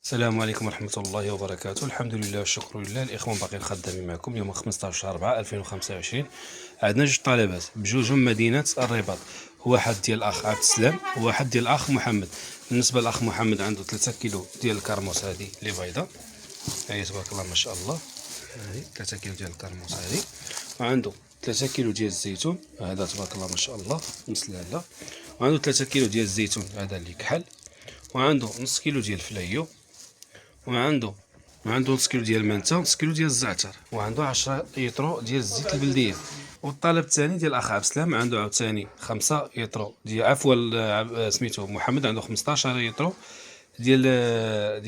السلام عليكم ورحمة الله وبركاته. الحمد لله والشكر لله. الإخوان باقيين خدامين معكم. اليوم 15/4/2025 عندنا جوج طلبات بجوجهم مدينة الرباط، واحد ديال الأخ عبد السلام وواحد ديال الأخ محمد. بالنسبة للأخ محمد عنده 3 كيلو ديال الكرموس هذه اللي بيضاء، هي تبارك الله ما شاء الله، هذه 3 كيلو ديال الكرموس هذه، وعنده 3 كيلو ديال الزيتون هذا تبارك الله ما شاء الله مسلالة، وعنده 3 كيلو ديال الزيتون هذا اللي كحل، وعنده نص كيلو ديال الفلايو، وعنده نص كيلو ديال المانتا، نص كيلو ديال الزعتر، وعنده 10 يطرو ديال الزيت البلديه. والطلب الثاني ديال الاخ عبد السلام عنده عاوتاني 5 يطرو ديال سميتو محمد عنده 15 يطرو ديال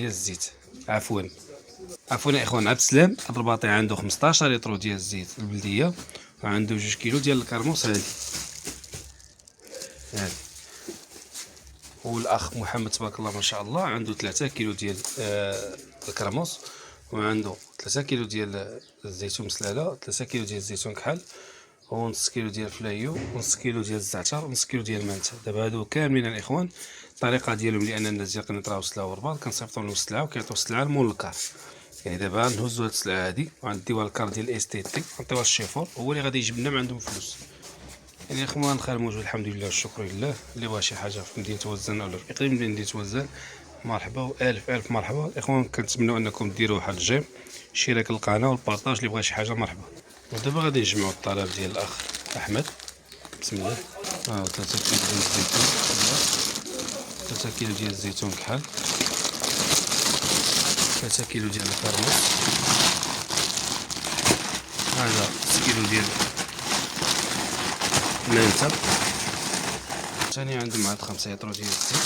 الزيت. عفوا يا اخوان، عبد السلام الرباطي عنده 15 يطرو ديال الزيت البلديه، وعنده 2 كيلو ديال الكرموس هذه. والاخ محمد تبارك الله ما شاء الله عنده 3 كيلو ديال الكرموس، وعنده 3 كيلو ديال الزيتون مسلاله، 3 كيلو ديال الزيتون كحل، ونص كيلو ديال الفلايو، ونص كيلو ديال الزعتر، ونص كيلو ديال المانتا. دابا هادو كاملين الاخوان الطريقه ديالهم، لان الناس ديال قنيطره وسلاو الرباط كنصيفطوا لهم السلعه وكيعطيو السلعه لمول الكار. يعني دابا نهزوا هاد السلعه هادي وغنديوها للكار ديال اس تي تي، نعطيوها للشيفور هو اللي غادي يجيب لنا من عندهم فلوس. يعني اخوان خير موجود الحمد لله والشكر لله. اللي بغى شي حاجه في مدينه وزان ولا في اقليم مدينه وزان مرحبا والف الف مرحبا. الاخوان كنتمنوا انكم ديروا واحد الجيم، اشتراك القناه والبارطاج. اللي بغى شي حاجه مرحبا. ودابا غادي نجمعوا الطلب ديال الاخ احمد. بسم الله. 3 كيلو ديال الزيتون، 3 كيلو ديال الزيتون كحل، 3 كيلو ديال الكرموس، هذا 6 كيلو ديال المانتا، ثاني عندهم عاد 5 يطرو ديال الزيت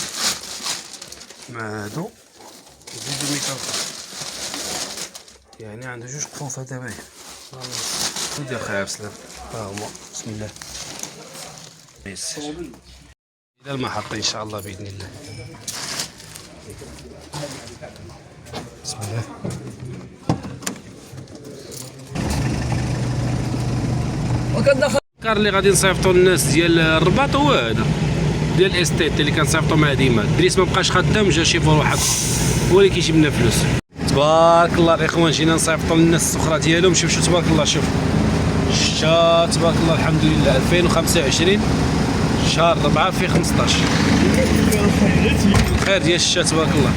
مع هادو زيدو ميكا، يعني عنده 2 قفوفه دابا. ودي اخي عبد السلام ها هما. بسم الله يسر الى المحطه ان شاء الله باذن الله. بسم الله. الكار اللي غادي نصيفطوا للناس ديال الرباط هو هذا ديال الاستيت اللي كنصيفطوا مع ديما. دريس ما بقاش خدام، جا شي واحد هو اللي كيجيب لنا فلوس. تبارك الله الاخوان، جينا نصيفطوا للناس السخره ديالهم. شوف تبارك الله، شوف الشتا تبارك الله الحمد لله. 2025 شهر 4 في 15 خير ديال الشتا تبارك الله.